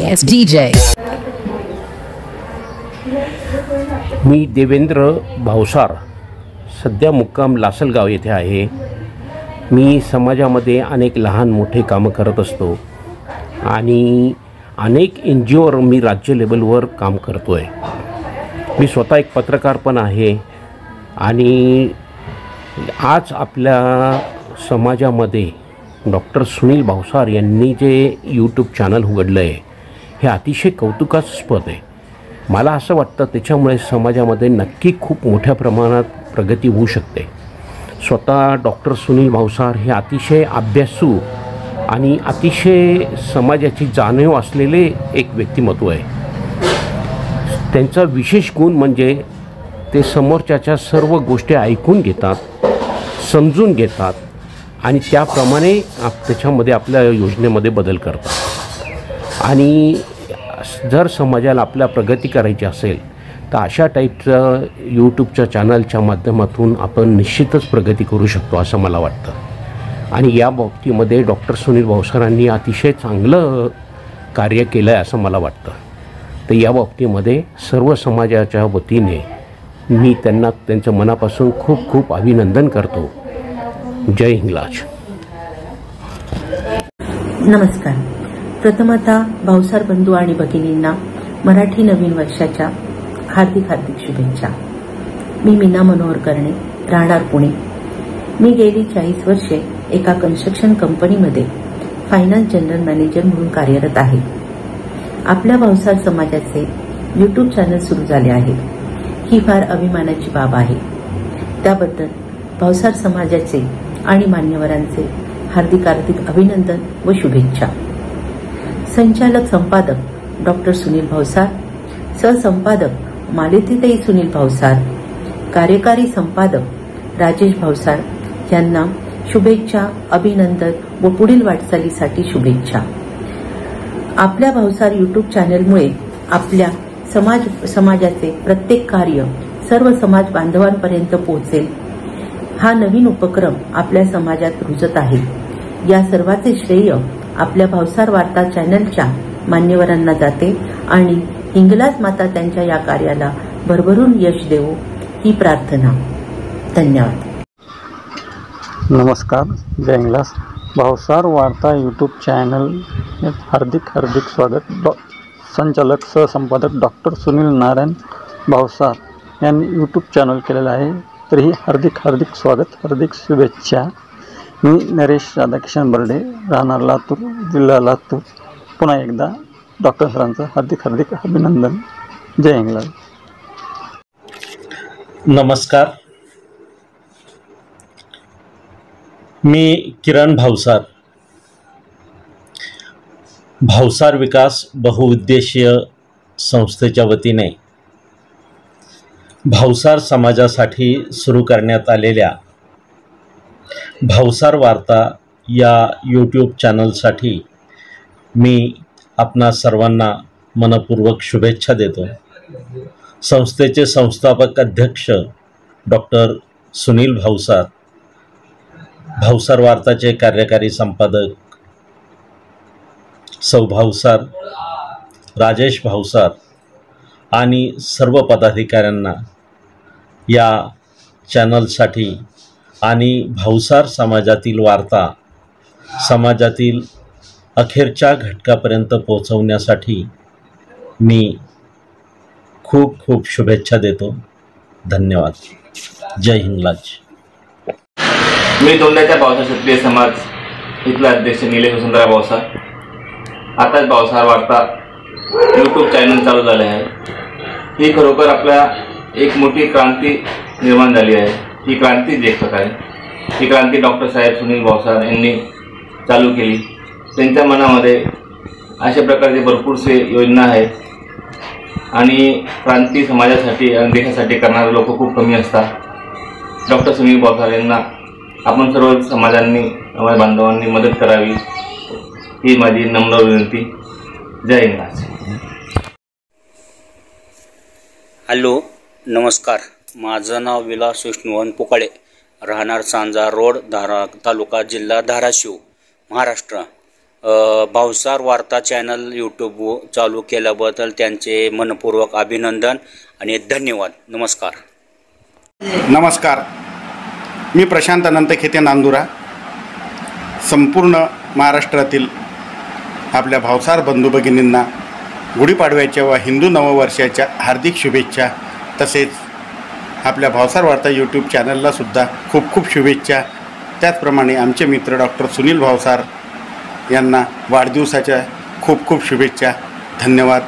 as DJ. मी देवेंद्र भावसार सध्या मुक्काम लासलगाव येथे आहे. मी समाजामध्ये अनेक लहान मोठे कामं करत असतो आणि अनेक NGOवर मी राज्य लेवलवर काम करतो आहे. मी स्वतः एक पत्रकार पण आहे आणि आज आपल्या समाजामध्ये डॉक्टर सुनील भावसार यांनी जे यूट्यूब चॅनल उघडलं आहे हे अतिशय कौतुकास्पद आहे. मला असं वाटतं त्याच्यामुळे समाजामध्ये नक्की खूप मोठ्या प्रमाणात प्रगती होऊ शकते. स्वतः डॉक्टर सुनील भावसार हे अतिशय अभ्यासू आणि अतिशय समाजाची जाणीव असलेले एक व्यक्तिमत्व आहे. त्यांचा विशेष गुण म्हणजे ते समोरच्याच्या सर्व गोष्टी ऐकून घेतात, समजून घेतात आणि त्याप्रमाणे त्याच्यामध्ये आपल्या योजनेमध्ये बदल करतात. आणि जर समाजाला आपल्या प्रगती करायची असेल तर अशा टाईपचं यूट्यूबच्या चॅनलच्या माध्यमातून आपण निश्चितच प्रगती करू शकतो असं मला वाटतं. आणि या बाबतीमध्ये डॉक्टर सुनील भावसारांनी अतिशय चांगलं कार्य केलं आहे असं मला वाटतं. तर या बाबतीमध्ये सर्व समाजाच्या वतीने मी त्यांचं मनापासून खूप खूप अभिनंदन करतो. जय हिंगलाज. नमस्कार. प्रथमतः भावसार बंधू आणि भगिनींना मराठी नवीन वर्षाच्या हार्दिक शुभेच्छा. मी मीना मनोहर करणे, राहणार पुणे. मी गेली 40 वर्षे एका कन्स्ट्रक्शन कंपनीमध्ये फायनान्स जनरल मॅनेजर म्हणून कार्यरत आहे. आपल्या भावसार समाजाचे यूट्यूब चॅनल सुरू झाले आहे. ही फार अभिमानाची बाब आहे. त्याबद्दल भावसार समाजाचे आणि मान्यवरांचे हार्दिक अभिनंदन व शुभेच्छा. संचालक संपादक डॉक्टर सुनील भावसार, सहसंपादक मालतीताई सुनील भावसार, कार्यकारी संपादक राजेश भावसार यांना शुभेच्छा, अभिनंदन व पुढील वाटचालीसाठी शुभेच्छा. आपल्या भावसार यूट्यूब चॅनलमुळे आपल्या समाजाचे प्रत्येक कार्य सर्व समाज बांधवांपर्यंत पोहोचेल. हा नवीन उपक्रम आपल्या समाजात रुजत आहे. या सर्वाचे श्रेय आपल्या भावसार वार्ता चॅनलच्या मान्यवरांना जाते आणि हिंगलाज माता त्यांच्या या कार्याला भरभरून यश देवो ही प्रार्थना. धन्यवाद. नमस्कार. जय हिंगलाज. भावसार वार्ता यूट्यूब चॅनल हार्दिक स्वागत. संचालक सहसंपादक डॉक्टर सुनील नारायण भावसार यांनी यूट्यूब चॅनल केलेलं आहे. तरीही हार्दिक स्वागत, हार्दिक शुभेच्छा. मी नरेश राधाकिशन बर्डे, राहणार लातूर, जिल्हा लातूर. पुन्हा एकदा डॉक्टर सरांचं हार्दिक अभिनंदन. जय हिंगलाज. नमस्कार. मी किरण भावसार, भावसार विकास बहुउद्देशीय संस्थेच्या वतीने भावसार समाजासाठी सुरू करण्यात आलेल्या भावसार वार्ता या यूट्यूब चॅनलसाठी मी आपणा सर्वांना मनपूर्वक शुभेच्छा देतो. संस्थेचे संस्थापक अध्यक्ष डॉक्टर सुनील भावसार, भावसार वार्ताचे कार्यकारी संपादक सौ भावसार, राजेश भावसार आणि सर्व पदाधिकाऱ्यांना या चॅनलसाठी आणि भावसार समाजातील वार्ता समाजातील अखेरच्या घटकापर्यंत पोहोचवण्यासाठी मी खूप शुभेच्छा देतो. धन्यवाद. जय हिंगलाज. मी दोंड्याच्या भावसार क्षत्रिय समाज इथला अध्यक्ष निलेश वसंतराव भावसार. आताच भावसार वार्ता यूट्यूब चॅनल चालू झाले आहे. ही खरोखर आपल्या एक मोठी क्रांती निर्माण झाली आहे. ही क्रांतीच एक प्रकारे ही क्रांती डॉक्टर साहेब सुनील भावसार यांनी चालू केली. त्यांच्या मनामध्ये अशा प्रकारचे भरपूरसे योजना आहेत आणि क्रांती समाजासाठी आणि देशासाठी करणारे लोक खूप कमी असतात. डॉक्टर सुनील भावसार यांना आपण सर्व समाजांनी बांधवांनी मदत करावी ही माझी नम्र विनंती. जय हिंद. हॅलो, नमस्कार. माझं नाव विलास विष्णुवन पुकाळे, राहणार सांजा रोड, तालुका जिल्हा धाराशिव, महाराष्ट्र. भावसार वार्ता चॅनल यूट्यूब चालू केल्याबद्दल त्यांचे मनपूर्वक अभिनंदन आणि धन्यवाद. नमस्कार. नमस्कार. मी प्रशांत अनंत खेते नांदुरा. संपूर्ण महाराष्ट्रातील आपल्या भावसार बंधू भगिनींना गुढीपाडव्याच्या व हिंदू नववर्षाच्या हार्दिक शुभेच्छा. तसेच आपल्या भावसार वार्ता यूट्यूब चॅनललासुद्धा खूप खूप शुभेच्छा. त्याचप्रमाणे आमचे मित्र डॉक्टर सुनील भावसार यांना वाढदिवसाच्या खूप खूप शुभेच्छा. धन्यवाद.